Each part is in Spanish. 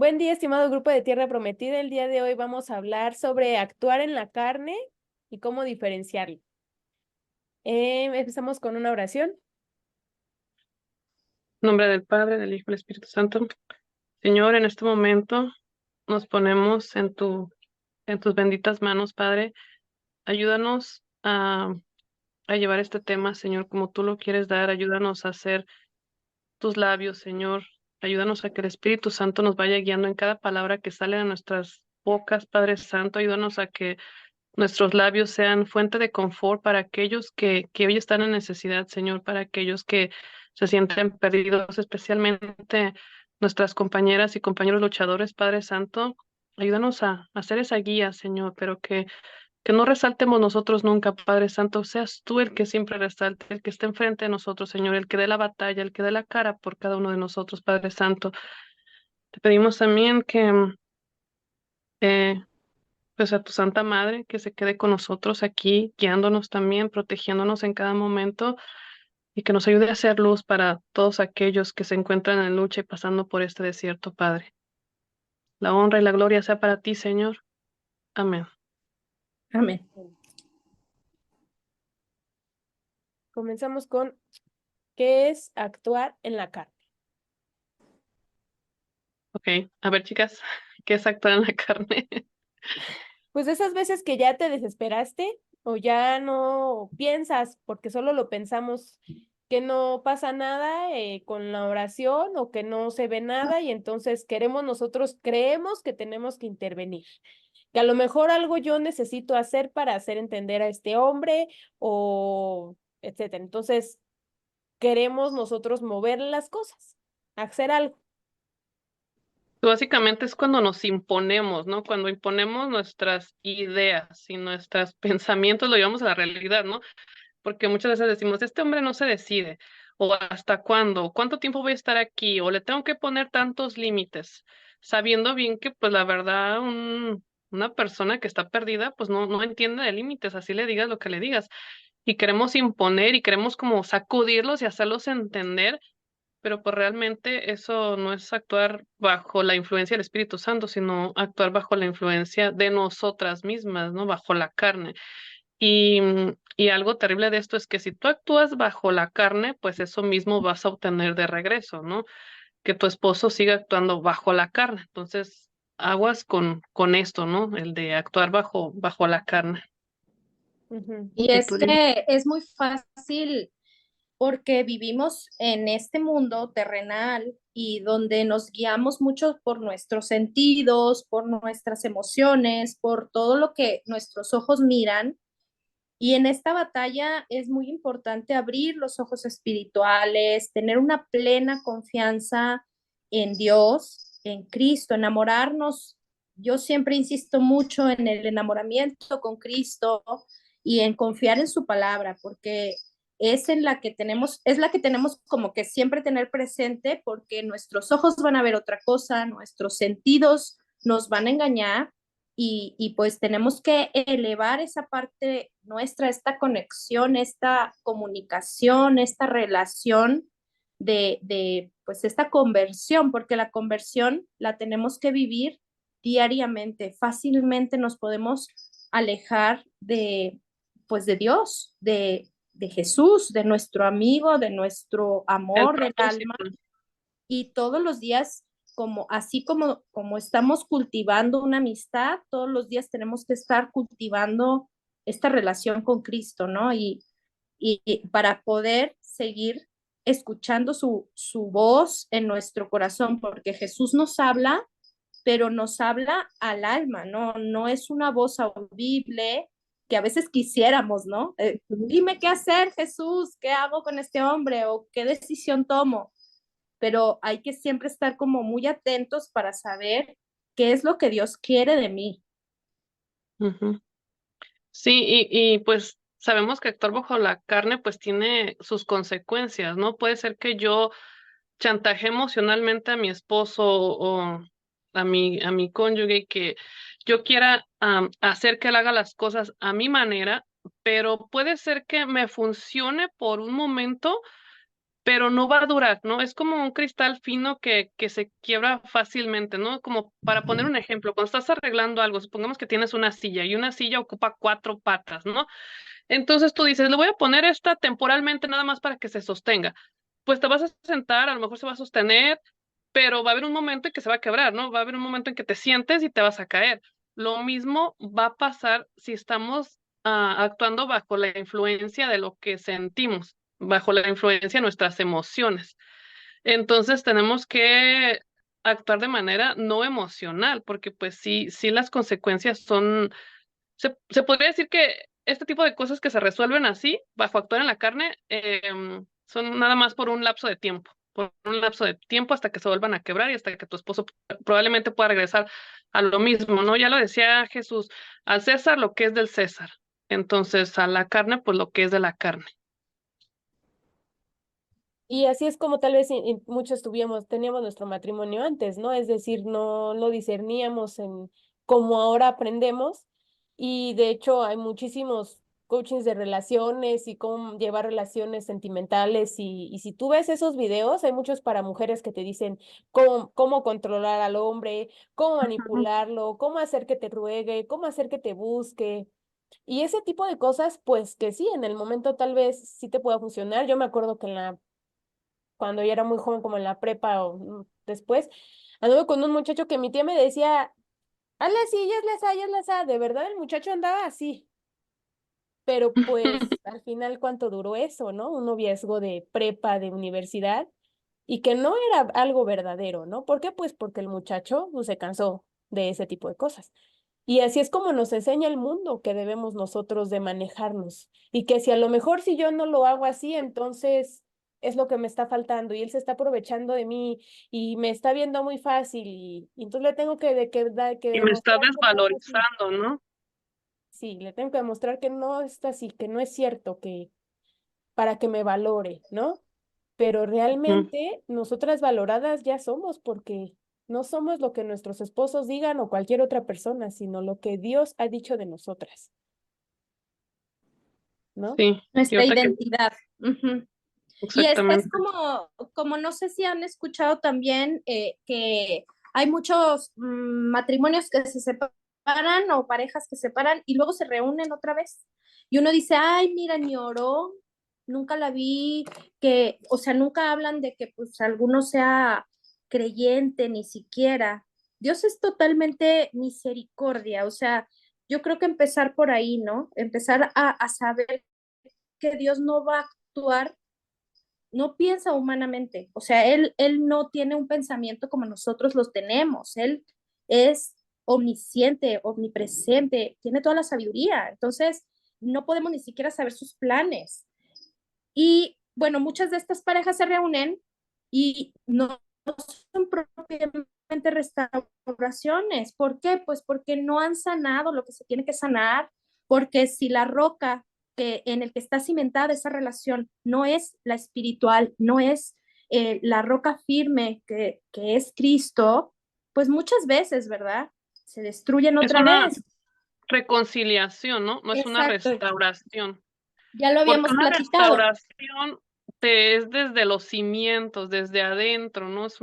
Buen día, estimado grupo de Tierra Prometida. El día de hoy vamos a hablar sobre actuar en la carne y cómo diferenciarlo. Empezamos con una oración. En nombre del Padre, del Hijo y del Espíritu Santo. Señor, en este momento nos ponemos en tus benditas manos, Padre. Ayúdanos a llevar este tema, Señor, como tú lo quieres dar. Ayúdanos a hacer tus labios, Señor. Ayúdanos a que el Espíritu Santo nos vaya guiando en cada palabra que sale de nuestras bocas, Padre Santo. Ayúdanos a que nuestros labios sean fuente de confort para aquellos que hoy están en necesidad, Señor, para aquellos que se sienten perdidos, especialmente nuestras compañeras y compañeros luchadores, Padre Santo. Ayúdanos a hacer esa guía, Señor, pero que no resaltemos nosotros nunca, Padre Santo. Seas tú el que siempre resalte, el que esté enfrente de nosotros, Señor, el que dé la batalla, el que dé la cara por cada uno de nosotros, Padre Santo. Te pedimos también que eh, pues a tu Santa Madre, que se quede con nosotros aquí, guiándonos también, protegiéndonos en cada momento y que nos ayude a hacer luz para todos aquellos que se encuentran en lucha y pasando por este desierto, Padre. La honra y la gloria sea para ti, Señor. Amén. Amén. Comenzamos con ¿qué es actuar en la carne? Ok, a ver, chicas, ¿qué es actuar en la carne? Pues esas veces que ya te desesperaste o ya no piensas porque solo lo pensamos que no pasa nada con la oración o que no se ve nada y entonces nosotros creemos que tenemos que intervenir, que a lo mejor algo yo necesito hacer para hacer entender a este hombre o etcétera. Entonces queremos nosotros mover las cosas, hacer algo. Básicamente es cuando nos imponemos, ¿no? Cuando imponemos nuestras ideas y nuestros pensamientos, lo llevamos a la realidad, ¿no? Porque muchas veces decimos, este hombre no se decide, o hasta cuándo, cuánto tiempo voy a estar aquí, o le tengo que poner tantos límites, sabiendo bien que, pues la verdad, una persona que está perdida, pues no entiende de límites, así le digas lo que le digas, y queremos imponer y queremos como sacudirlos y hacerlos entender, pero pues realmente eso no es actuar bajo la influencia del Espíritu Santo, sino actuar bajo la influencia de nosotras mismas, ¿no? Bajo la carne. Y algo terrible de esto es que si tú actúas bajo la carne, pues eso mismo vas a obtener de regreso, ¿no? Que tu esposo siga actuando bajo la carne. Entonces, aguas con esto, ¿no? El de actuar bajo la carne. Ujú. Y Y es tú dime. que es muy fácil porque vivimos en este mundo terrenal y donde nos guiamos mucho por nuestros sentidos, por nuestras emociones, por todo lo que nuestros ojos miran. Y en esta batalla es muy importante abrir los ojos espirituales, tener una plena confianza en Dios, en Cristo, enamorarnos. Yo siempre insisto mucho en el enamoramiento con Cristo y en confiar en su palabra, porque es la que tenemos como que siempre tener presente, porque nuestros ojos van a ver otra cosa, nuestros sentidos nos van a engañar y pues tenemos que elevar esa parte nuestra, esta conexión, esta comunicación, esta relación pues esta conversión, porque la conversión la tenemos que vivir diariamente. Fácilmente nos podemos alejar pues de Dios, de Jesús, de nuestro amigo, de nuestro El amor del alma propósito. y todos los días, como estamos cultivando una amistad, todos los días tenemos que estar cultivando esta relación con Cristo, ¿no? Y para poder seguir escuchando su voz en nuestro corazón, porque Jesús nos habla, pero nos habla al alma, ¿no? No es una voz audible que a veces quisiéramos, ¿no? Dime qué hacer, Jesús, ¿qué hago con este hombre? ¿O qué decisión tomo? Pero hay que siempre estar como muy atentos para saber qué es lo que Dios quiere de mí. Ujú. Sí, y pues sabemos que actuar bajo la carne pues tiene sus consecuencias, ¿no? Puede ser que yo chantaje emocionalmente a mi esposo o a mi cónyuge que yo quiera hacer que él haga las cosas a mi manera, pero puede ser que me funcione por un momento, pero no va a durar, ¿no? Es como un cristal fino que se quiebra fácilmente, ¿no? Como para poner un ejemplo, cuando estás arreglando algo, supongamos que tienes una silla y una silla ocupa 4 patas, ¿no? Entonces tú dices, le voy a poner esta temporalmente nada más para que se sostenga. Pues te vas a sentar, a lo mejor se va a sostener, pero va a haber un momento en que se va a quebrar, ¿no? Va a haber un momento en que te sientes y te vas a caer. Lo mismo va a pasar si estamos actuando bajo la influencia de lo que sentimos, bajo la influencia de nuestras emociones. Entonces tenemos que actuar de manera no emocional, porque pues sí, sí las consecuencias son, se podría decir que este tipo de cosas que se resuelven así, bajo actuar en la carne, son nada más por un lapso de tiempo, por un lapso de tiempo hasta que se vuelvan a quebrar y hasta que tu esposo probablemente pueda regresar a lo mismo, ¿no? Ya lo decía Jesús, al César lo que es del César, entonces a la carne, pues lo que es de la carne. Y así es como tal vez muchos teníamos nuestro matrimonio antes, ¿no? Es decir, no lo discerníamos en como ahora aprendemos. Y de hecho hay muchísimos coachings de relaciones y cómo llevar relaciones sentimentales. Y si tú ves esos videos, hay muchos para mujeres que te dicen cómo controlar al hombre, cómo Ujú. manipularlo, cómo hacer que te ruegue, cómo hacer que te busque. Y ese tipo de cosas, pues que sí, en el momento tal vez sí te pueda funcionar. Yo me acuerdo que cuando yo era muy joven, como en la prepa o después, anduve con un muchacho que mi tía me decía, hazle así, hazle así, de verdad el muchacho andaba así, pero pues al final cuánto duró eso, ¿no? Un noviazgo de prepa, de universidad, y que no era algo verdadero, ¿no? ¿Por qué? Pues porque el muchacho pues, se cansó de ese tipo de cosas. Y así es como nos enseña el mundo que debemos nosotros de manejarnos. Y que si a lo mejor si yo no lo hago así, entonces es lo que me está faltando y él se está aprovechando de mí y me está viendo muy fácil y entonces le tengo que Y me está demostrar que no es así. desvalorizando, ¿no? Sí, le tengo que demostrar que no es así, que no es cierto, que para que me valore, ¿no? Pero Ujú. realmente nosotras valoradas ya somos porque no somos lo que nuestros esposos digan o cualquier otra persona, sino lo que Dios ha dicho de nosotras, ¿no? Sí, y Nuestra ahorita que, identidad. Ujú. Y es exactamente. como no sé si han escuchado también que hay muchos matrimonios que se separan o parejas que se separan y luego se reúnen otra vez. Y uno dice, ay, mira, ni oró, nunca la vi, que, o sea, nunca hablan de que pues alguno sea creyente, ni siquiera. Dios es totalmente misericordia, o sea, yo creo que empezar por ahí, ¿no? Empezar a saber que Dios no va a actuar, no piensa humanamente, o sea, él no tiene un pensamiento como nosotros los tenemos, él es omnisciente, omnipresente, tiene toda la sabiduría, entonces no podemos ni siquiera saber sus planes. Y bueno, muchas de estas parejas se reúnen y no son propiamente restauraciones. ¿Por qué? Pues porque no han sanado lo que se tiene que sanar, porque si la roca en el que está cimentada esa relación no es la espiritual, no es la roca firme que es Cristo, pues muchas veces, ¿verdad? Se destruyen Es otra una vez. reconciliación, ¿no? No es una Exacto, restauración. ya lo Porque habíamos una platicado. restauración es desde los cimientos, desde adentro, ¿no? Es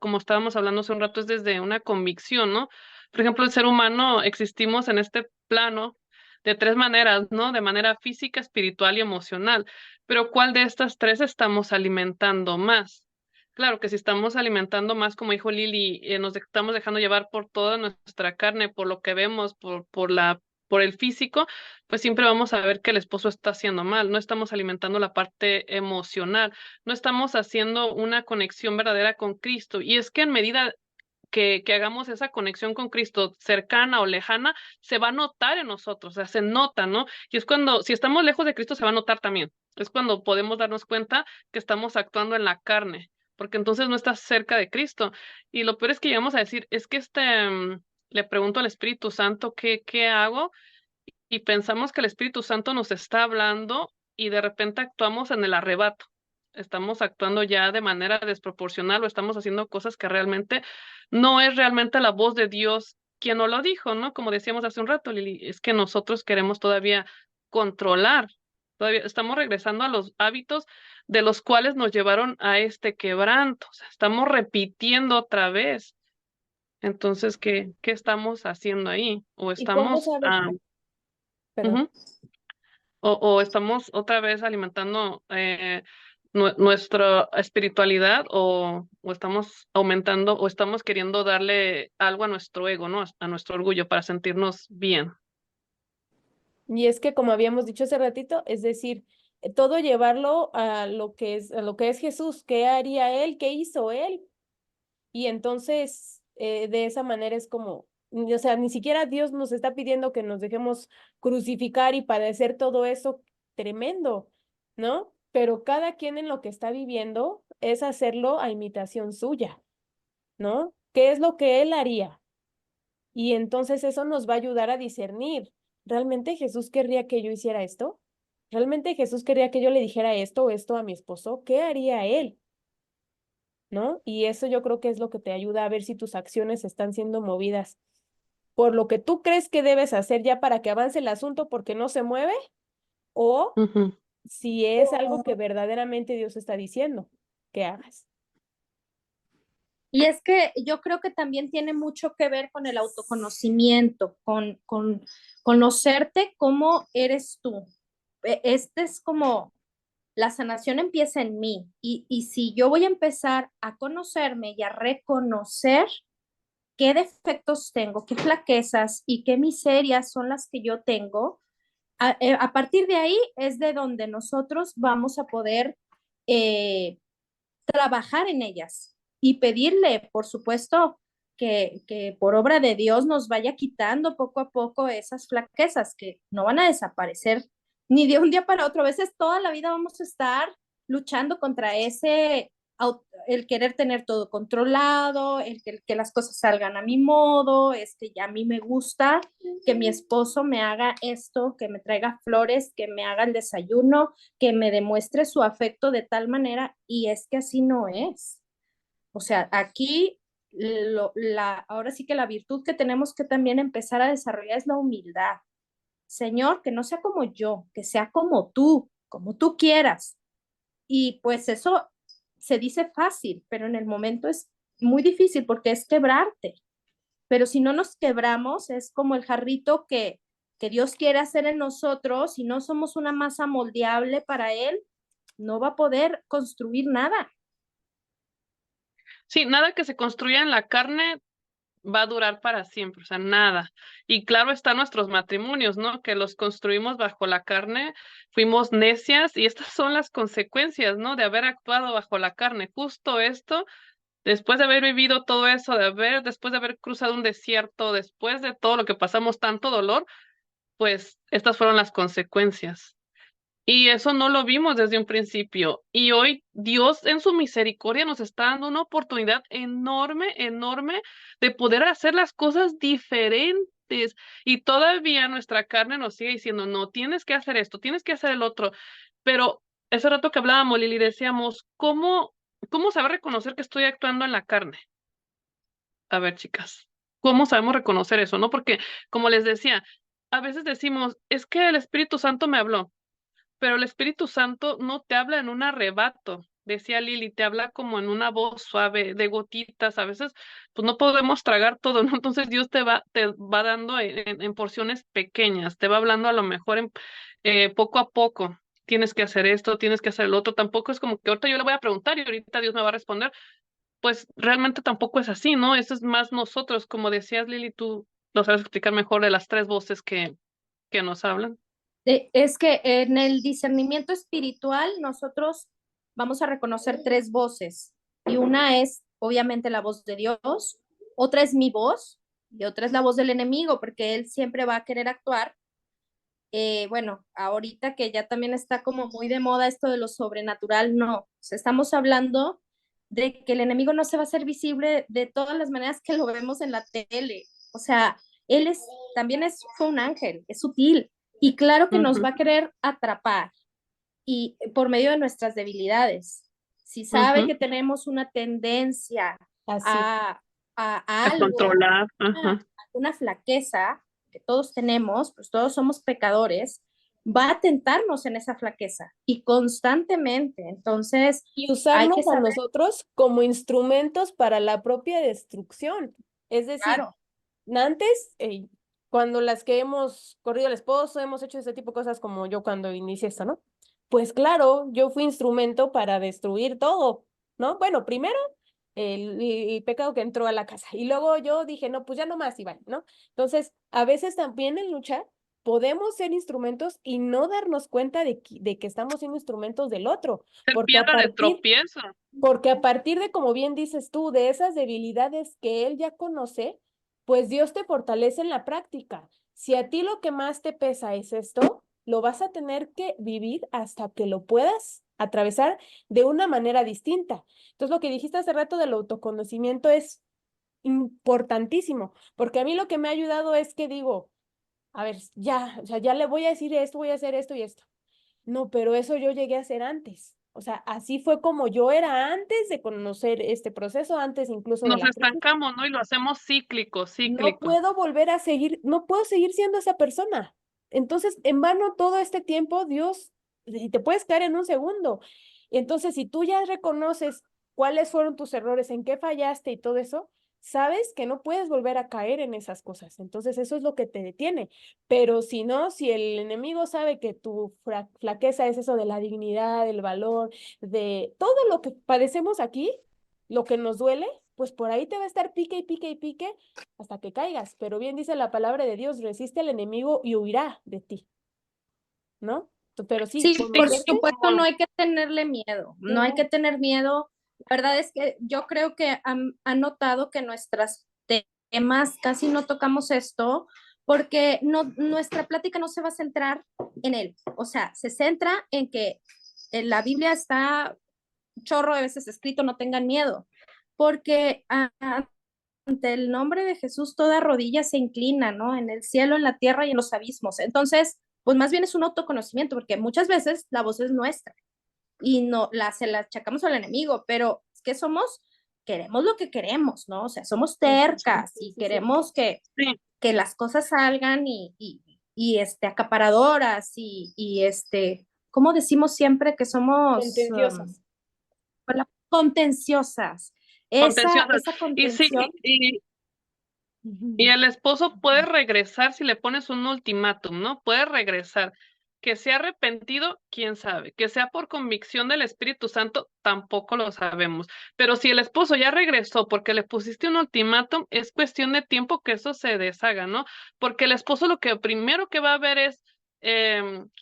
como estábamos hablando hace un rato, es desde una convicción, ¿no? Por ejemplo, el ser humano existimos en este plano de 3 maneras, ¿no? De manera física, espiritual y emocional. Pero ¿cuál de estas 3 estamos alimentando más? Claro que si estamos alimentando más, como dijo Lili, nos estamos dejando llevar por toda nuestra carne, por lo que vemos, por el físico, pues siempre vamos a ver que el esposo está haciendo mal, no estamos alimentando la parte emocional, no estamos haciendo una conexión verdadera con Cristo. Y es que en medida que hagamos esa conexión con Cristo cercana o lejana, se va a notar en nosotros, o sea, se nota, ¿no? Y es cuando, si estamos lejos de Cristo, se va a notar también. Es cuando podemos darnos cuenta que estamos actuando en la carne, porque entonces no estás cerca de Cristo. Y lo peor es que llegamos a decir, es que le pregunto al Espíritu Santo, ¿qué hago? Y pensamos que el Espíritu Santo nos está hablando y de repente actuamos en el arrebato. Estamos actuando ya de manera desproporcional o estamos haciendo cosas que realmente no es realmente la voz de Dios quien nos lo dijo, ¿no? Como decíamos hace un rato, Lili, es que nosotros queremos todavía controlar Todavía estamos regresando a los hábitos de los cuales nos llevaron a este quebranto. O sea, estamos repitiendo otra vez. Entonces, ¿qué estamos haciendo ahí? O ¿Y cómo estamos, sabes? Perdón. ujú, o estamos otra vez alimentando nuestra espiritualidad, o estamos aumentando, o estamos queriendo darle algo a nuestro ego, ¿no? A nuestro orgullo para sentirnos bien. Y es que como habíamos dicho hace ratito, es decir, todo llevarlo a lo que es Jesús, ¿qué haría él? ¿Qué hizo él? Y entonces, de esa manera es como, o sea, ni siquiera Dios nos está pidiendo que nos dejemos crucificar y padecer todo eso tremendo, ¿no? Pero cada quien en lo que está viviendo es hacerlo a imitación suya, ¿no? ¿Qué es lo que él haría? Y entonces eso nos va a ayudar a discernir. ¿Realmente Jesús querría que yo hiciera esto? ¿Realmente Jesús querría que yo le dijera esto o esto a mi esposo? ¿Qué haría él? ¿No? Y eso yo creo que es lo que te ayuda a ver si tus acciones están siendo movidas por lo que tú crees que debes hacer ya para que avance el asunto porque no se mueve, o Ujú. si es algo que verdaderamente Dios está diciendo que hagas. Y es que yo creo que también tiene mucho que ver con el autoconocimiento, con conocerte cómo eres tú. Este es como la sanación empieza en mí y si yo voy a empezar a conocerme y a reconocer qué defectos tengo, qué flaquezas y qué miserias son las que yo tengo, a partir de ahí es de donde nosotros vamos a poder eh, trabajar en ellas y pedirle, por supuesto, que por obra de Dios nos vaya quitando poco a poco esas flaquezas que no van a desaparecer ni de un día para otro. A veces toda la vida vamos a estar luchando contra ese, el querer tener todo controlado, que las cosas salgan a mi modo, ya a mí me gusta que mi esposo me haga esto, que me traiga flores, que me haga el desayuno, que me demuestre su afecto de tal manera, y es que así no es. O sea, aquí ahora sí que la virtud que tenemos que también empezar a desarrollar es la humildad. Señor, que no sea como yo, que sea como tú quieras. Y pues eso se dice fácil, pero en el momento es muy difícil porque es quebrarte. Pero si no nos quebramos, es como el jarrito que Dios quiere hacer en nosotros y no somos una masa moldeable para Él, no va a poder construir nada. Sí, nada que se construya en la carne va a durar para siempre, o sea, nada. Y claro están nuestros matrimonios, ¿no? Que los construimos bajo la carne, fuimos necias y estas son las consecuencias, ¿no? De haber actuado bajo la carne. Justo esto, después de haber vivido todo eso, después de haber cruzado un desierto, después de todo lo que pasamos, tanto dolor, pues estas fueron las consecuencias. Y eso no lo vimos desde un principio. Y hoy Dios en su misericordia nos está dando una oportunidad enorme, enorme de poder hacer las cosas diferentes. Y todavía nuestra carne nos sigue diciendo, no, tienes que hacer esto, tienes que hacer el otro. Pero ese rato que hablábamos, Lili, decíamos, ¿cómo saber reconocer que estoy actuando en la carne? A ver, chicas, ¿cómo sabemos reconocer eso, no? Porque, como les decía, a veces decimos, es que el Espíritu Santo me habló, pero el Espíritu Santo no te habla en un arrebato, decía Lili, te habla como en una voz suave, de gotitas, a veces pues no podemos tragar todo, ¿no? Entonces Dios te va dando en porciones pequeñas, te va hablando a lo mejor poco a poco. Tienes que hacer esto, tienes que hacer el otro. Tampoco es como que ahorita yo le voy a preguntar y ahorita Dios me va a responder. Pues realmente tampoco es así, ¿no? Eso es más nosotros, como decías, Lili, tú lo sabes explicar mejor de las tres voces que nos hablan. Es que en el discernimiento espiritual nosotros vamos a reconocer tres voces y una es obviamente la voz de Dios, otra es mi voz y otra es la voz del enemigo porque él siempre va a querer actuar. Bueno, ahorita que ya también está como muy de moda esto de lo sobrenatural, no, o sea, estamos hablando de que el enemigo no se va a hacer visible de todas las maneras que lo vemos en la tele. O sea, él también fue un ángel, es sutil y claro que nos Ujú, va a querer atrapar y por medio de nuestras debilidades. Si sabe ujú. que tenemos una tendencia Así. a A algo, controlar, ajá. una flaqueza que todos tenemos, pues todos somos pecadores, va a tentarnos en esa flaqueza y constantemente. Entonces, Y hay que usarnos a saber, nosotros como instrumentos para la propia destrucción. Es decir, claro, antes, cuando las que hemos corrido al esposo, hemos hecho ese tipo de cosas como yo cuando inicié esto, ¿no? Pues claro, yo fui instrumento para destruir todo, ¿no? Bueno, primero el pecado que entró a la casa y luego yo dije, no, pues ya no más, Iván, ¿no? Entonces, a veces también en lucha podemos ser instrumentos y no darnos cuenta de que estamos siendo instrumentos del otro, Ser porque a piedra de partir tropiezo. porque a partir de, como bien dices tú, de esas debilidades que él ya conoce, pues Dios te fortalece en la práctica. Si a ti lo que más te pesa es esto, lo vas a tener que vivir hasta que lo puedas atravesar de una manera distinta. Entonces, lo que dijiste hace rato del autoconocimiento es importantísimo, porque a mí lo que me ha ayudado es que digo, a ver, ya, o sea, ya le voy a decir esto, voy a hacer esto y esto. No, pero eso yo llegué a hacer antes. O sea, así fue como yo era antes de conocer este proceso, antes incluso de Nos la crisis. estancamos, ¿no? Y lo hacemos cíclico, No cíclico. puedo volver a seguir, no puedo seguir siendo esa persona. Entonces, en vano todo este tiempo, Dios, y te puedes caer en un segundo. Entonces, si tú ya reconoces cuáles fueron tus errores, en qué fallaste y todo eso, sabes que no puedes volver a caer en esas cosas. Entonces, eso es lo que te detiene. Pero si no, si el enemigo sabe que tu flaqueza es eso de la dignidad, del valor, de todo lo que padecemos aquí, lo que nos duele, pues por ahí te va a estar pique y pique y pique hasta que caigas. Pero bien dice la palabra de Dios, resiste al enemigo y huirá de ti, ¿no? Pero sí, sí, Sí, por conocerte, supuesto, no hay que tenerle miedo, no hay no, que tener miedo. La verdad es que yo creo que han notado que nuestras temas casi no tocamos esto porque no, nuestra plática no se va a centrar en él. O sea, se centra en que en la Biblia está un chorro de veces escrito, no tengan miedo, porque ante el nombre de Jesús toda rodilla se inclina, ¿no? En el cielo, en la tierra y en los abismos. Entonces, pues más bien es un autoconocimiento, porque muchas veces la voz es nuestra y no se la achacamos al enemigo, pero es que somos, queremos lo que queremos, ¿no? O sea, somos sí, tercas sí, y sí, sí, queremos sí, que las cosas salgan acaparadoras ¿cómo decimos siempre que somos contenciosas. contenciosas? contenciosa. Esa Y sí, contención, y Ujú. el esposo puede regresar si le pones un ultimátum, ¿no? Puede regresar. Que sea arrepentido, quién sabe. Que sea por convicción del Espíritu Santo, tampoco lo sabemos. Pero si el esposo ya regresó porque le pusiste un ultimátum, es cuestión de tiempo que eso se deshaga, ¿no? Porque el esposo lo que primero que va a ver es,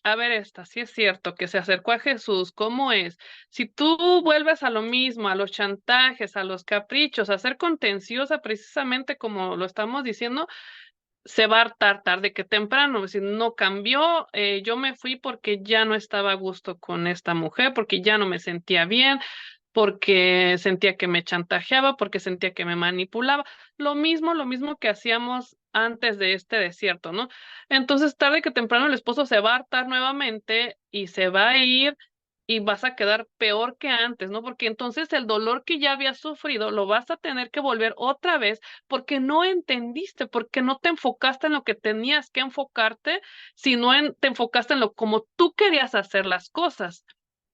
a ver esta, si es cierto que se acercó a Jesús, ¿cómo es? Si tú vuelves a lo mismo, a los chantajes, a los caprichos, a ser contenciosa precisamente como lo estamos diciendo, se va a hartar tarde que temprano. Es decir, no cambió, yo me fui porque ya no estaba a gusto con esta mujer, porque ya no me sentía bien, porque sentía que me chantajeaba, porque sentía que me manipulaba. Lo mismo que hacíamos antes de este desierto, ¿no? Entonces, tarde que temprano el esposo se va a hartar nuevamente y se va a ir y vas a quedar peor que antes, ¿no? Porque entonces el dolor que ya habías sufrido lo vas a tener que volver otra vez porque no entendiste, porque no te enfocaste en lo que tenías que enfocarte, sino te enfocaste en lo como tú querías hacer las cosas.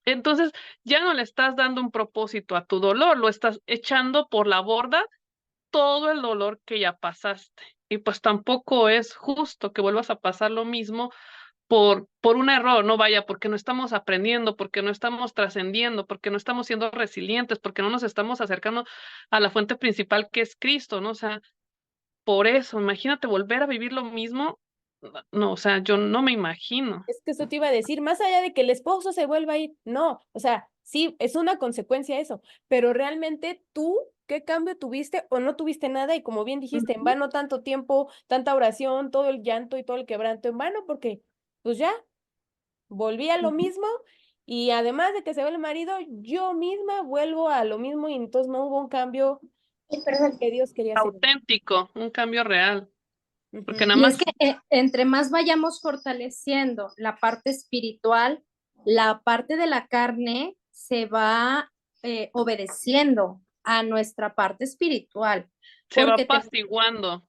Entonces ya no le estás dando un propósito a tu dolor, lo estás echando por la borda todo el dolor que ya pasaste. Y pues tampoco es justo que vuelvas a pasar lo mismo por un error, no vaya, porque no estamos aprendiendo, porque no estamos trascendiendo, porque no estamos siendo resilientes, porque no nos estamos acercando a la fuente principal que es Cristo, ¿no? O sea, por eso, imagínate volver a vivir lo mismo. No, o sea, yo no me imagino. Es que eso te iba a decir, más allá de que el esposo se vuelva a ir, no, o sea, sí, es una consecuencia eso, pero realmente tú, ¿qué cambio tuviste o no tuviste nada? Y como bien dijiste, en ujú, vano tanto tiempo, tanta oración, todo el llanto y todo el quebranto en vano, porque pues ya, volví a lo ujú. mismo y además de que se va el marido, yo misma vuelvo a lo mismo y entonces no hubo un cambio Ay, perdón. que Dios quería hacer. Auténtico, un cambio real, porque Ujú. nada Y es que más, entre más vayamos fortaleciendo la parte espiritual, la parte de la carne se va obedeciendo a nuestra parte espiritual, se va porque apaciguando.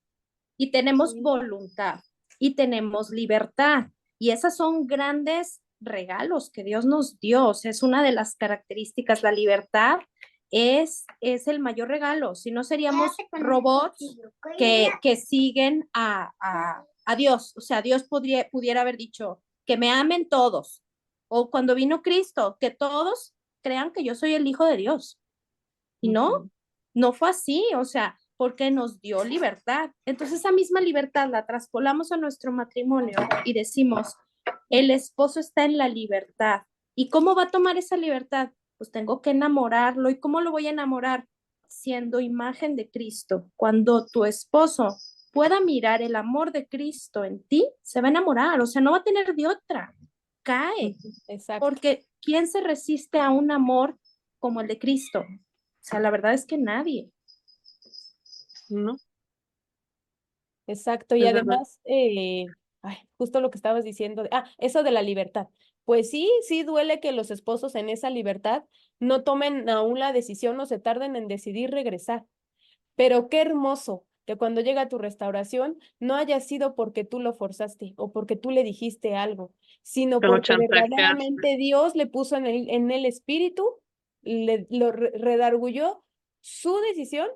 y tenemos Sí. voluntad y tenemos libertad. Y esas son grandes regalos que Dios nos dio. O sea, es una de las características. La libertad es el mayor regalo. Si no seríamos robots que siguen a Dios. O sea, Dios pudiera haber dicho que me amen todos. O cuando vino Cristo, que todos crean que yo soy el Hijo de Dios. Y no, no fue así, o sea, porque nos dio libertad. Entonces esa misma libertad la traspolamos a nuestro matrimonio y decimos, el esposo está en la libertad. ¿Y cómo va a tomar esa libertad? Pues tengo que enamorarlo. ¿Y cómo lo voy a enamorar? Siendo imagen de Cristo. Cuando tu esposo pueda mirar el amor de Cristo en ti, se va a enamorar, o sea, no va a tener de otra. Cae, Exacto. porque ¿quién se resiste a un amor como el de Cristo? O sea, la verdad es que nadie. ¿no? Exacto, y Es verdad. además, justo lo que estabas diciendo, eso de la libertad. Pues sí, sí duele que los esposos en esa libertad no tomen aún la decisión o se tarden en decidir regresar, pero qué hermoso que cuando llega tu restauración no haya sido porque tú lo forzaste o porque tú le dijiste algo, sino Te lo porque chantajeaste. verdaderamente Dios le puso en el espíritu, redarguyó su decisión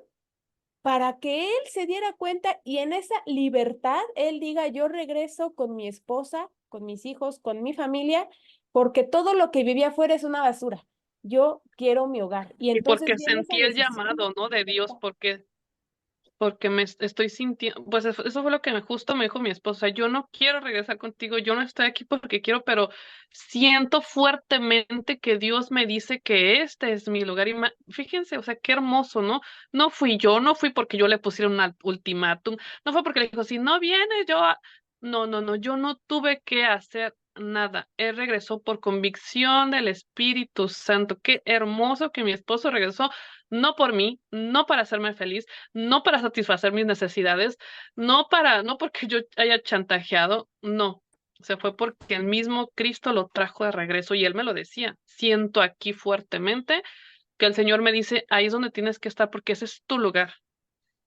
para que él se diera cuenta y en esa libertad él diga, yo regreso con mi esposa, con mis hijos, con mi familia, porque todo lo que vivía afuera es una basura. Yo quiero mi hogar. Y Y entonces porque viene esa sentí el decisión. llamado, ¿no? De Dios, porque estoy sintiendo, pues eso fue lo que justo me dijo mi esposa, yo no quiero regresar contigo, yo no estoy aquí porque quiero, pero siento fuertemente que Dios me dice que este es mi lugar y fíjense, o sea, qué hermoso, ¿no? No fui yo, no fui porque yo le pusiera un ultimátum, no fue porque le dijo, si no vienes, no, no, no, yo no tuve que hacer nada, él regresó por convicción del Espíritu Santo, qué hermoso que mi esposo regresó, no por mí, no para hacerme feliz, no para satisfacer mis necesidades, no porque yo haya chantajeado, no. Se fue porque el mismo Cristo lo trajo de regreso y él me lo decía. Siento aquí fuertemente que el Señor me dice, ahí es donde tienes que estar porque ese es tu lugar.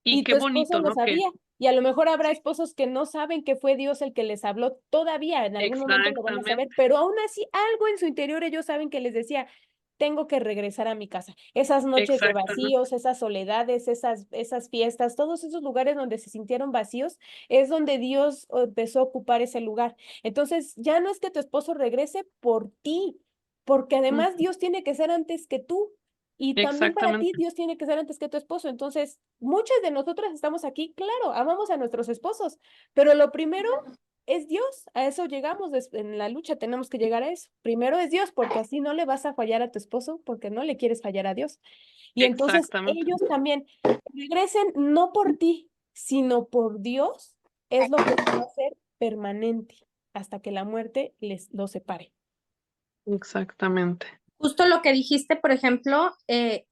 Y Y qué tu esposo bonito, lo ¿no? Que sabía. Y a lo mejor habrá sí, esposos que no saben que fue Dios el que les habló todavía, en algún momento lo van a saber, exactamente. pero aún así algo en su interior ellos saben que les decía, tengo que regresar a mi casa. Esas noches de Exactamente. vacíos, esas soledades, esas fiestas, todos esos lugares donde se sintieron vacíos, es donde Dios empezó a ocupar ese lugar. Entonces, ya no es que tu esposo regrese por ti, porque además Ujú, Dios tiene que ser antes que tú. Y también para ti exactamente. Dios tiene que ser antes que tu esposo. Entonces, muchas de nosotras estamos aquí, claro, amamos a nuestros esposos, pero lo primero es Dios. A eso llegamos en la lucha, tenemos que llegar a eso. Primero es Dios, porque así no le vas a fallar a tu esposo, porque no le quieres fallar a Dios. Y entonces Exactamente. ellos también regresen no por ti, sino por Dios, es lo que va a ser permanente hasta que la muerte les lo separe. Exactamente. Justo lo que dijiste, por ejemplo,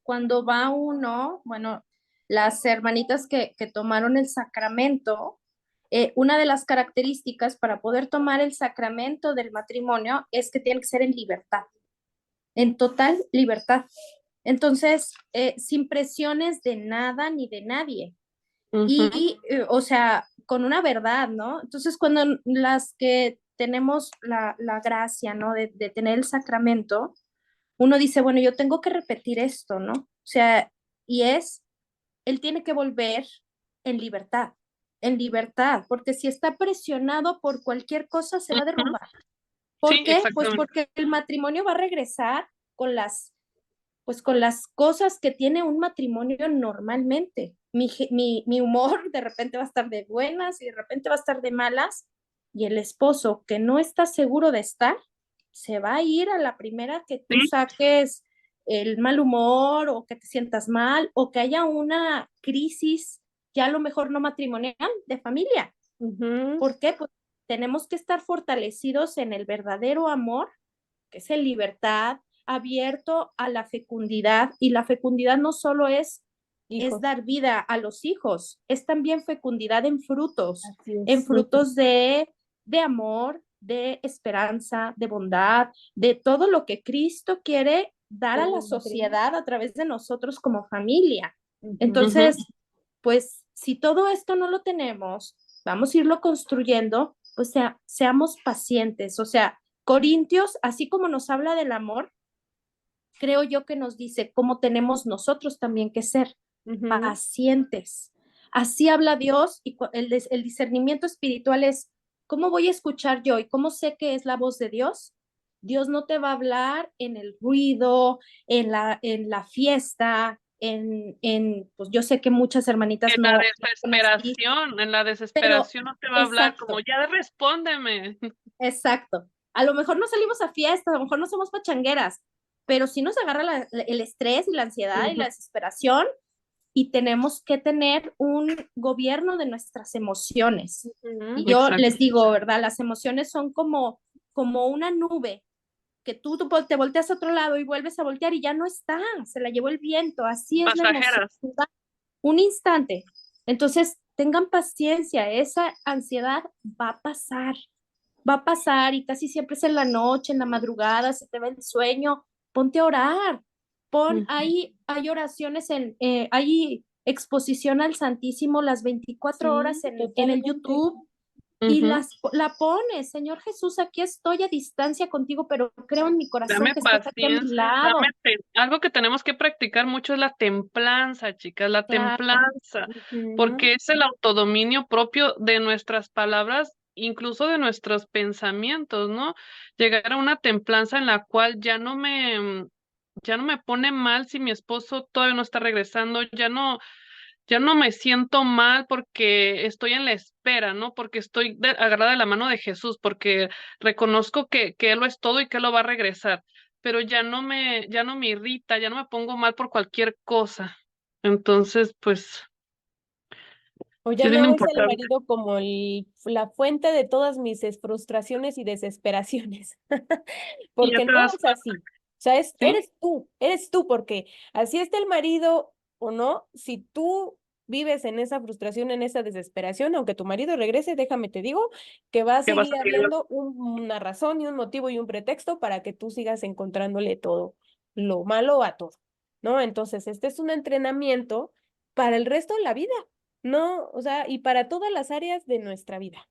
cuando va uno, bueno, las hermanitas que tomaron el sacramento, una de las características para poder tomar el sacramento del matrimonio es que tiene que ser en libertad, en total libertad. Entonces, sin presiones de nada ni de nadie. Ujú, Y, o sea, con una verdad, ¿no? Entonces, cuando las que tenemos la gracia, ¿no? De tener el sacramento, uno dice, bueno, yo tengo que repetir esto, ¿no? O sea, y él tiene que volver en libertad, porque si está presionado por cualquier cosa, se va a ujú. derrumbar. ¿Por Sí, qué? Pues exactamente. porque el matrimonio va a regresar con con las cosas que tiene un matrimonio normalmente. Mi humor de repente va a estar de buenas y de repente va a estar de malas, y el esposo que no está seguro de estar, se va a ir a la primera que tú Sí, saques el mal humor o que te sientas mal o que haya una crisis ya a lo mejor no matrimonial, de familia. Ujú. ¿Por qué? Pues tenemos que estar fortalecidos en el verdadero amor, que es en libertad, abierto a la fecundidad. Y la fecundidad no solo es Hijos, dar vida a los hijos, es también fecundidad así en es. frutos de amor, de esperanza, de bondad, de todo lo que Cristo quiere dar a En la el matrimonio. sociedad a través de nosotros como familia. Ujú. ujú, Entonces, pues si todo esto no lo tenemos, vamos a irlo construyendo pues seamos pacientes. O sea, Corintios, así como nos habla del amor, creo yo que nos dice cómo tenemos nosotros también que ser Ujú. pacientes. Así habla Dios y el discernimiento espiritual es cómo voy a escuchar yo y cómo sé que es la voz de Dios. Dios no te va a hablar en el ruido, en la fiesta, pues yo sé que muchas hermanitas no son así, En la pero desesperación no te va a hablar como, exacto, ya respóndeme. exacto. A lo mejor no salimos a fiestas, a lo mejor no somos pachangueras, pero sí nos agarra el estrés y la ansiedad y Ujú, la desesperación y tenemos que tener un gobierno de nuestras emociones. Ujú. Y yo exacto. les digo, ¿verdad? Las emociones son como una nube que tú te volteas a otro lado y vuelves a voltear y ya no está, se la llevó el viento, así es la emoción, Pasajeras. un instante. Entonces, tengan paciencia, esa ansiedad va a pasar y casi siempre es en la noche, en la madrugada, se te va el sueño, ponte a orar, Ujú, hay oraciones, hay exposición al Santísimo las 24 Sí, horas en el totalmente. YouTube y ujú. la pones, Señor Jesús, aquí estoy a distancia contigo, pero creo en mi corazón Dame que estás aquí a mi paciencia, lado. algo que tenemos que practicar mucho es la templanza, chicas, la Claro, templanza, Ujú. porque es el autodominio propio de nuestras palabras, incluso de nuestros pensamientos, ¿no? Llegar a una templanza en la cual ya no me pone mal si mi esposo todavía no está regresando, ya no me siento mal porque estoy en la espera, ¿no? Porque estoy agarrada de la mano de Jesús, porque reconozco que Él lo es todo y que Él lo va a regresar, pero ya no me irrita, ya no me pongo mal por cualquier cosa. Entonces, pues, O sí ya es no bien ves al importante. marido como la fuente de todas mis frustraciones y desesperaciones. Y ya Porque te no das es cuenta, así. O sea, ¿sí? eres tú, porque así esté el marido o no, si tú vives en esa frustración, en esa desesperación, aunque tu marido regrese, déjame te digo que va a Que vas seguir a seguir. habiendo una razón y un motivo y un pretexto para que tú sigas encontrándole todo lo malo a todo, ¿no? Entonces, este es un entrenamiento para el resto de la vida, ¿no? O sea, y para todas las áreas de nuestra vida,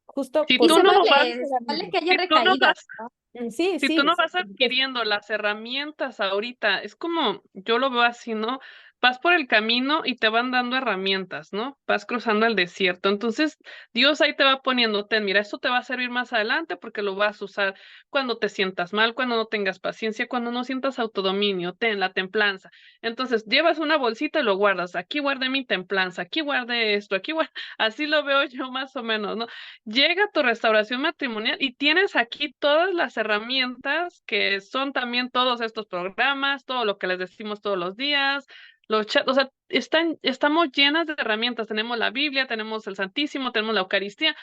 justo Si y tú porque se no no vas, vamos a se dar vale libre. que haya si tú no recaídas, vas ¿no? Sí, Si tú sí, no sí, vas por supuesto. adquiriendo las herramientas ahorita, es como, yo lo veo así, ¿no? Vas por el camino y te van dando herramientas, ¿no? Vas cruzando el desierto. Entonces, Dios ahí te va poniendo, ten, mira, esto te va a servir más adelante porque lo vas a usar cuando te sientas mal, cuando no tengas paciencia, cuando no sientas autodominio, ten la templanza. Entonces, llevas una bolsita y lo guardas. Aquí guardé mi templanza, aquí guardé esto, aquí guardé, así lo veo yo más o menos, ¿no? Llega tu restauración matrimonial y tienes aquí todas las herramientas que son también todos estos programas, todo lo que les decimos todos los días, los chats, o sea, estamos llenas de herramientas. Tenemos la Biblia, tenemos el Santísimo, tenemos la Eucaristía.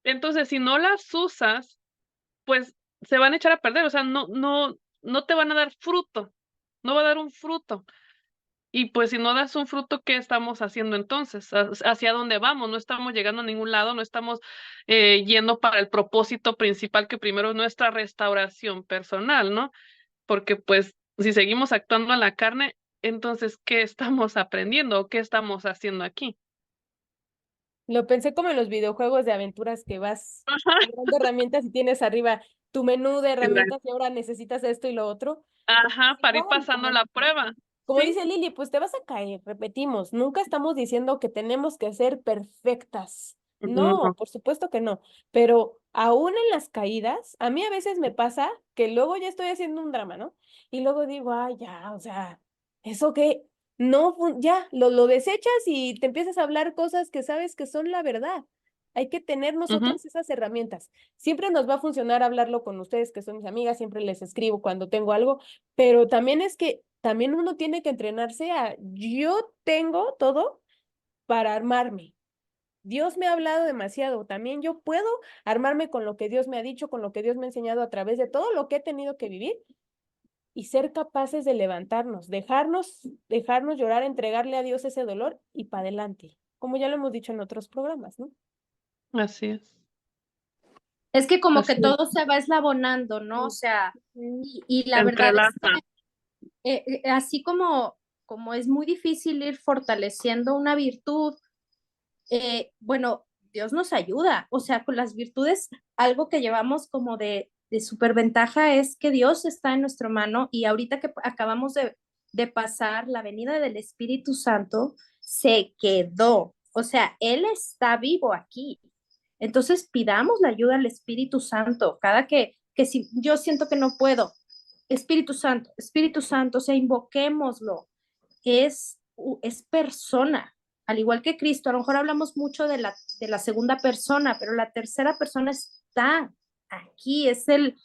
Entonces, si no las usas, pues se van a echar a perder, o sea, no te van a dar fruto, no va a dar un fruto. Y pues si no das un fruto, ¿qué estamos haciendo entonces? ¿Hacia dónde vamos? No estamos llegando a ningún lado, no estamos yendo para el propósito principal que primero es nuestra restauración personal, ¿no? Porque pues si seguimos actuando en la carne, entonces, ¿qué estamos aprendiendo o qué estamos haciendo aquí? Lo pensé como en los videojuegos de aventuras que vas agarrando herramientas y tienes arriba tu menú de herramientas y ahora necesitas esto y lo otro. Entonces, Ajá, es para ir igual, pasando la prueba, como ¿sí? dice Lili, pues te vas a caer, repetimos, nunca estamos diciendo que tenemos que ser perfectas. No, No. por supuesto que no, pero aún en las caídas, a mí a veces me pasa que luego ya estoy haciendo un drama, ¿no? Y luego digo, ay, ya, o sea, eso que no, ya, lo desechas y te empiezas a hablar cosas que sabes que son la verdad. Hay que tener Ujú, nosotras esas herramientas. Siempre nos va a funcionar hablarlo con ustedes, que son mis amigas, siempre les escribo cuando tengo algo, pero también es que también uno tiene que entrenarse a, yo tengo todo para armarme. Dios me ha hablado demasiado, también yo puedo armarme con lo que Dios me ha dicho, con lo que Dios me ha enseñado a través de todo lo que he tenido que vivir y ser capaces de levantarnos, dejarnos llorar, entregarle a Dios ese dolor y para adelante, como ya lo hemos dicho en otros programas, ¿no? así es, Es que como que así es. todo se va eslabonando, ¿no? O sea, Ujú. y Se la verdad es entrelaza. así como es muy difícil ir fortaleciendo una virtud, bueno, Dios nos ayuda. O sea, con las virtudes, algo que llevamos como de superventaja es que Dios está en nuestra mano y ahorita que acabamos de pasar la venida del Espíritu Santo, se quedó. O sea, Él está vivo aquí. Entonces pidamos la ayuda al Espíritu Santo. Cada que si yo siento que no puedo, Espíritu Santo, o sea, invoquémoslo. Es persona, al igual que Cristo. A lo mejor hablamos mucho de la segunda persona, pero la tercera persona está aquí, es el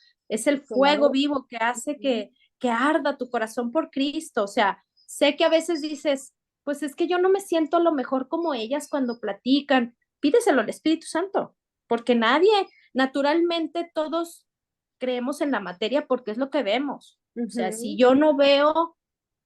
fuego Claro. vivo que hace que arda tu corazón por Cristo. O sea, sé que a veces dices, pues es que yo no me siento a lo mejor como ellas cuando platican. Pídeselo al Espíritu Santo, porque nadie, naturalmente todos creemos en la materia porque es lo que vemos. O sea, si Ujú. yo no veo,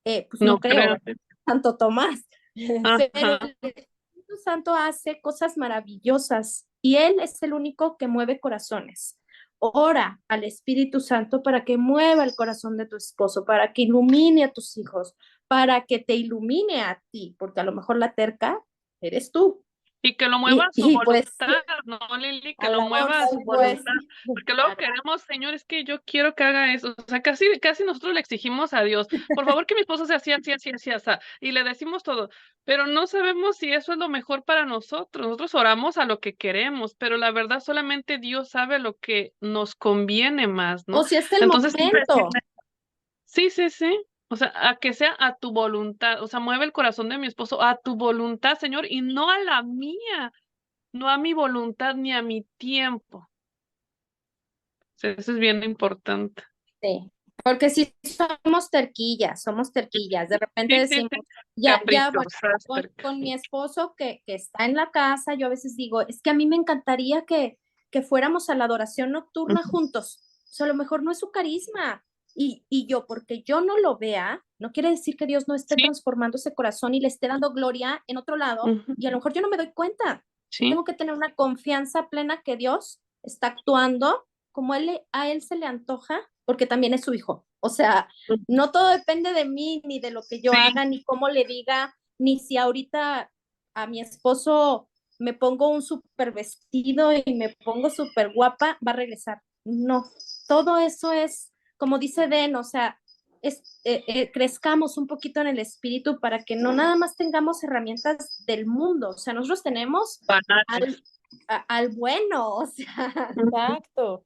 pues No no creo, creo. ¿verdad? Santo Tomás. Pero Ajá. el Espíritu Santo hace cosas maravillosas y Él es el único que mueve corazones. Ora al Espíritu Santo para que mueva el corazón de tu esposo, para que ilumine a tus hijos, para que te ilumine a ti, porque a lo mejor la terca eres tú. Y que lo mueva Y, a su y pues, voluntad, ¿no, Lili? Que A lo la por mueva a su supuesto, voluntad. Porque luego claro. queremos, Señor, es que yo quiero que haga eso. O sea, casi nosotros le exigimos a Dios, por favor, que mi esposo sea así, así, así, así, así. Y le decimos todo. Pero no sabemos si eso es lo mejor para nosotros. Nosotros oramos a lo que queremos, pero la verdad solamente Dios sabe lo que nos conviene más, ¿no? O si es el Entonces, siempre momento. decirle, sí, sí, sí. O sea, a que sea a tu voluntad. O sea, mueve el corazón de mi esposo a tu voluntad, Señor, y no a la mía, no a mi voluntad ni a mi tiempo. Sí, eso es bien importante. Sí, porque si somos terquillas, de repente Sí, sí, decimos, sí. bueno, Caprichosas, tercas. con mi esposo que está en la casa, yo a veces digo, es que a mí me encantaría que fuéramos a la adoración nocturna Ujú, juntos, o sea, a lo mejor no es su carisma, y yo, porque yo no lo vea, no quiere decir que Dios no esté sí, transformando ese corazón y le esté dando gloria en otro lado, ujú, y a lo mejor yo no me doy cuenta, yo sí, tengo que tener una confianza plena que Dios está actuando como a él se le antoja, porque también es su hijo. O sea, ujú, no todo depende de mí, ni de lo que yo sí, haga, ni cómo le diga, ni si ahorita a mi esposo me pongo un súper vestido y me pongo súper guapa, va a regresar. No, todo eso es, como dice Den, o sea, crezcamos un poquito en el espíritu para que no nada más tengamos herramientas del mundo, o sea, nosotros tenemos banales. al, al bueno, o sea, Ujú, Exacto.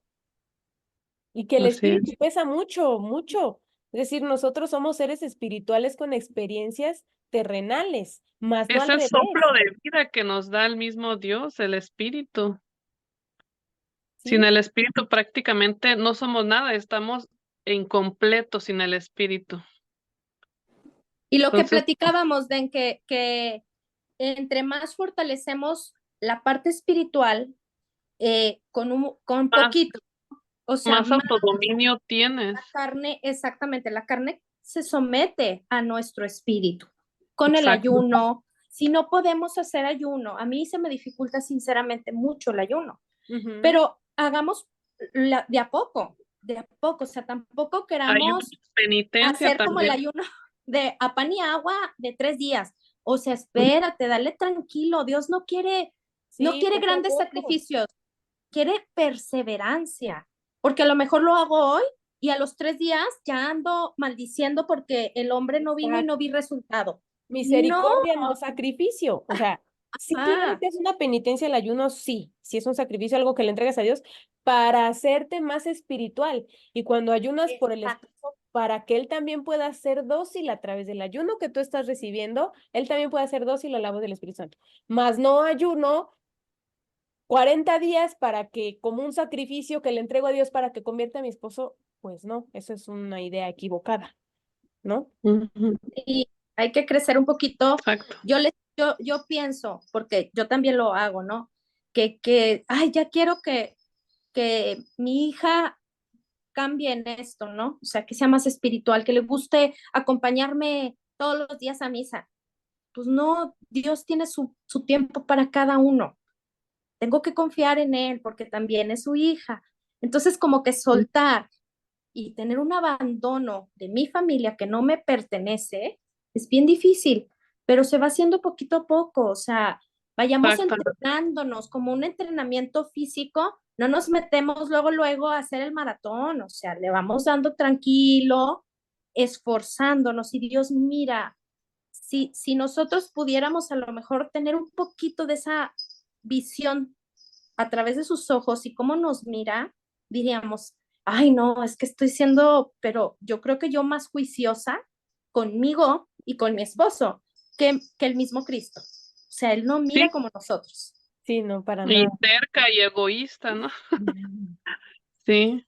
Y que el así espíritu es. pesa mucho, mucho. Es decir, nosotros somos seres espirituales con experiencias terrenales, más no Es al el soplo revés, de vida que nos da el mismo Dios, el Espíritu. Sin ¿sí? el Espíritu prácticamente no somos nada, estamos incompletos sin el Espíritu. y lo que Entonces, platicábamos de que entre más fortalecemos la parte espiritual con más, poquito, o sea, más más autodominio la tienes. carne, exactamente, la carne se somete a nuestro espíritu con el Exacto. ayuno. Si no podemos hacer ayuno, a mí se me dificulta sinceramente mucho el ayuno, Ujú. pero hagamos de a poco, o sea, tampoco Hay queramos una penitencia hacer como el también. ayuno de a pan y agua de 3 días. O sea, espérate, dale tranquilo. Dios no Sí, quiere poco a grandes poco. sacrificios, quiere perseverancia. Porque a lo mejor lo hago hoy y a los 3 días ya ando maldiciendo porque el hombre no vino y no Exacto. vi resultado. No, Misericordia, no sacrificio. O sea, sí, claro ah, que es una penitencia el ayuno, sí, sí es un sacrificio, algo que le entregas a Dios para hacerte más espiritual. Y cuando ayunas por el exacto. esposo, para que él también pueda ser dócil a través del ayuno que tú estás recibiendo, él también pueda ser dócil a la voz del Espíritu Santo. Más no ayuno 40 días para que, como un sacrificio que le entrego a Dios para que convierta a mi esposo, pues no, eso es una idea equivocada, ¿no? Ujú, Y hay que crecer un poquito. exacto. Yo pienso, porque yo también lo hago, ¿no? Ay, ya quiero que mi hija cambie en esto, ¿no? O sea, que sea más espiritual, que le guste acompañarme todos los días a misa. Pues no, Dios tiene su tiempo para cada uno. Tengo que confiar en Él porque también es su hija. Entonces, como que soltar y tener un abandono de mi familia que no me pertenece es bien difícil, pero se va haciendo poquito a poco. O sea, vayamos Exacto. entrenándonos como un entrenamiento físico, no nos metemos luego a hacer el maratón, o sea, le vamos dando tranquilo, esforzándonos y Dios mira, si nosotros pudiéramos a lo mejor tener un poquito de esa visión a través de sus ojos y cómo nos mira, diríamos, ay no, es que estoy siendo, pero yo creo que yo más juiciosa conmigo y con mi esposo que el mismo Cristo. O sea, Él no Sí, mira como nosotros. Sí, no, para y nada. terca y egoísta, ¿no? Sí,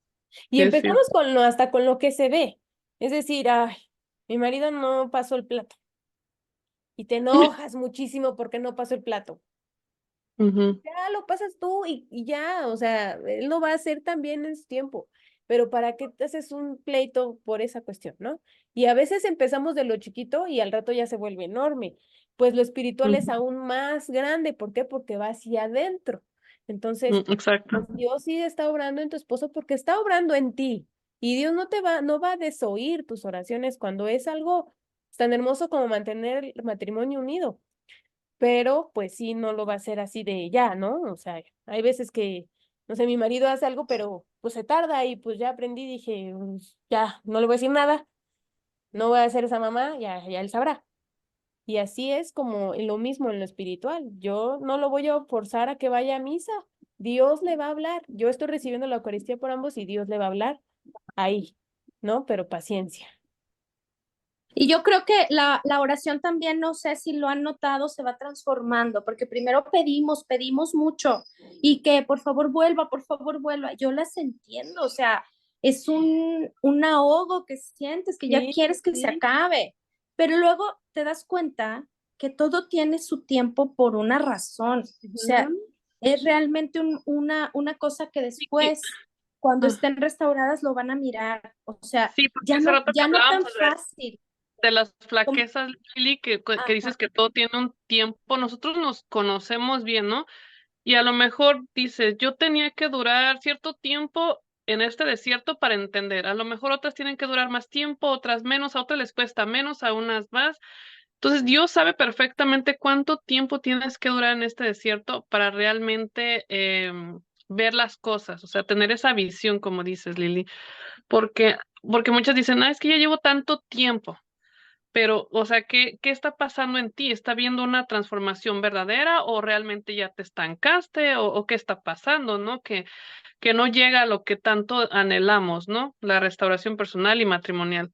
Y sí es cierto. empezamos con lo, hasta con lo que se ve. Es decir, ay, mi marido no pasó el plato. Y te enojas muchísimo porque no pasó el plato. Ujú, Ya lo pasas tú y ya, o sea, él lo va a hacer también en su tiempo. Pero ¿para qué te haces un pleito por esa cuestión, no? Y a veces empezamos de lo chiquito y al rato ya se vuelve enorme. Pues lo espiritual es ujú, aún más grande. ¿Por qué? Porque va hacia adentro. Entonces, exacto. pues Dios sí está obrando en tu esposo porque está obrando en ti. Y Dios no va a desoír tus oraciones cuando es algo tan hermoso como mantener el matrimonio unido. Pero pues sí, no lo va a hacer así de ya, ¿no? O sea, hay veces que, no sé, mi marido hace algo, pero pues se tarda y pues ya aprendí, dije, "Pues, ya, no le voy a decir nada, no voy a hacer esa mamá, ya él sabrá". Y así es como lo mismo en lo espiritual. Yo no lo voy a forzar a que vaya a misa. Dios le va a hablar. Yo estoy recibiendo la Eucaristía por ambos y Dios le va a hablar ahí, ¿no? Pero paciencia. Y yo creo que la oración también, no sé si lo han notado, se va transformando, porque primero pedimos mucho y que por favor vuelva. Yo las entiendo, o sea, es un ahogo que sientes, que ya Sí, quieres que se sí. acabe, pero luego te das cuenta que todo tiene su tiempo por una razón. O sea, Ujú. es realmente una cosa que Y- después, cuando ah, estén restauradas, lo van a mirar. O sea, sí, porque hace rato que ya no tan hablábamos fácil. de las Como- flaquezas, Lili, que Ajá. dices que todo tiene un tiempo. Nosotros nos conocemos bien, ¿no? Y a lo mejor dices, yo tenía que durar cierto tiempo en este desierto para entender. A lo mejor otras tienen que durar más tiempo, otras menos, a otras les cuesta menos, a unas más. Entonces Dios sabe perfectamente cuánto tiempo tienes que durar en este desierto para realmente ver las cosas, o sea, tener esa visión, como dices, Lili. Porque muchas dicen, es que ya llevo tanto tiempo. Pero, o sea, ¿qué está pasando en ti? ¿Está viendo una transformación verdadera o realmente ya te estancaste o qué está pasando, ¿no? Que no llega a lo que tanto anhelamos, ¿no? La restauración personal y matrimonial.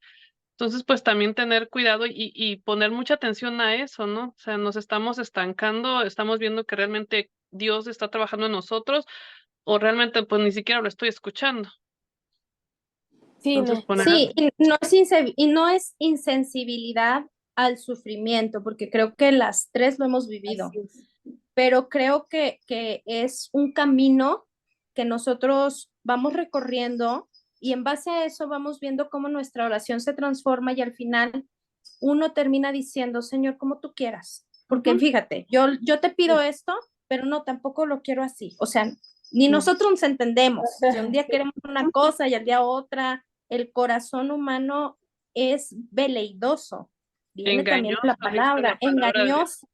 Entonces, pues también tener cuidado y poner mucha atención a eso, ¿no? O sea, nos estamos estancando, estamos viendo que realmente Dios está trabajando en nosotros o realmente pues ni siquiera lo estoy escuchando. Sí, Entonces, no. poner, Sí, y no es insensibilidad al sufrimiento, porque creo que las tres lo hemos vivido, Así es. pero creo que es un camino que nosotros vamos recorriendo y en base a eso vamos viendo cómo nuestra oración se transforma y al final uno termina diciendo, Señor, como tú quieras. Porque Ujú. fíjate, yo te pido Sí, esto, pero no, tampoco lo quiero así. O sea, ni no. nosotros nos entendemos. Si un día Sí. queremos una cosa y al día otra, el corazón humano es veleidoso. Viene también engañoso, la dice la palabra, palabra de Dios. engañoso.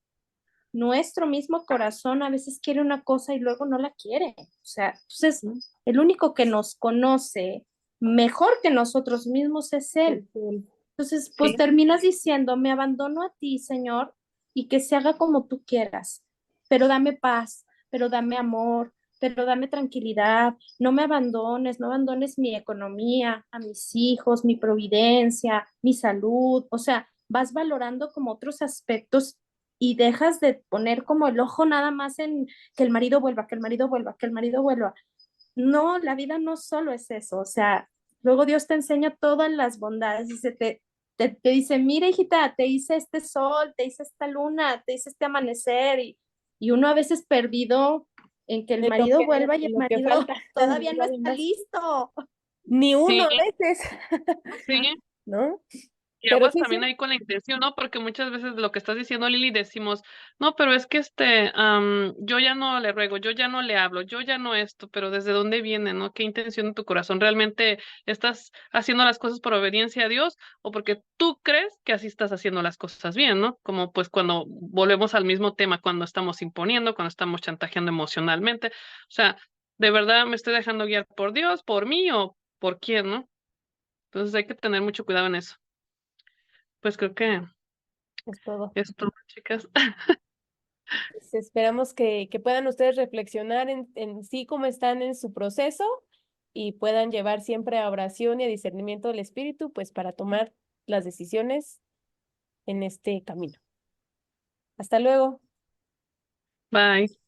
Nuestro mismo corazón a veces quiere una cosa y luego no la quiere. O sea, entonces ¿No? el único que nos conoce mejor que nosotros mismos es Él. Sí. Entonces, pues Sí, terminas diciendo, me abandono a ti, Señor, y que se haga como tú quieras, pero dame paz, pero dame amor, pero dame tranquilidad, no me abandones, no abandones mi economía, a mis hijos, mi providencia, mi salud, o sea, vas valorando como otros aspectos y dejas de poner como el ojo nada más en que el marido vuelva, que el marido vuelva, que el marido vuelva. No, la vida no solo es eso, o sea, luego Dios te enseña todas las bondades, dice, te dice, mira hijita, te hice este sol, te hice esta luna, te hice este amanecer y uno a veces perdido en que el marido vuelva y el En lo que marido falta, todavía no todavía está más. listo. Ni sí, uno a veces, sí. Ajá. ¿no? Y Pero aguas sí, también sí, ahí con la intención, ¿no? Porque muchas veces lo que estás diciendo, Lili, decimos, no, pero es que yo ya no le ruego, yo ya no le hablo, yo ya no esto, pero ¿desde dónde viene, no? ¿Qué intención en tu corazón? ¿Realmente estás haciendo las cosas por obediencia a Dios o porque tú crees que así estás haciendo las cosas bien, ¿no? Como pues cuando volvemos al mismo tema, cuando estamos imponiendo, cuando estamos chantajeando emocionalmente. O sea, ¿de verdad me estoy dejando guiar por Dios, por mí o por quién, no? Entonces hay que tener mucho cuidado en eso. Pues creo que es todo. es todo, chicas. Pues esperamos que puedan ustedes reflexionar en sí cómo están en su proceso y puedan llevar siempre a oración y a discernimiento del Espíritu, pues para tomar las decisiones en este camino. Hasta luego. Bye.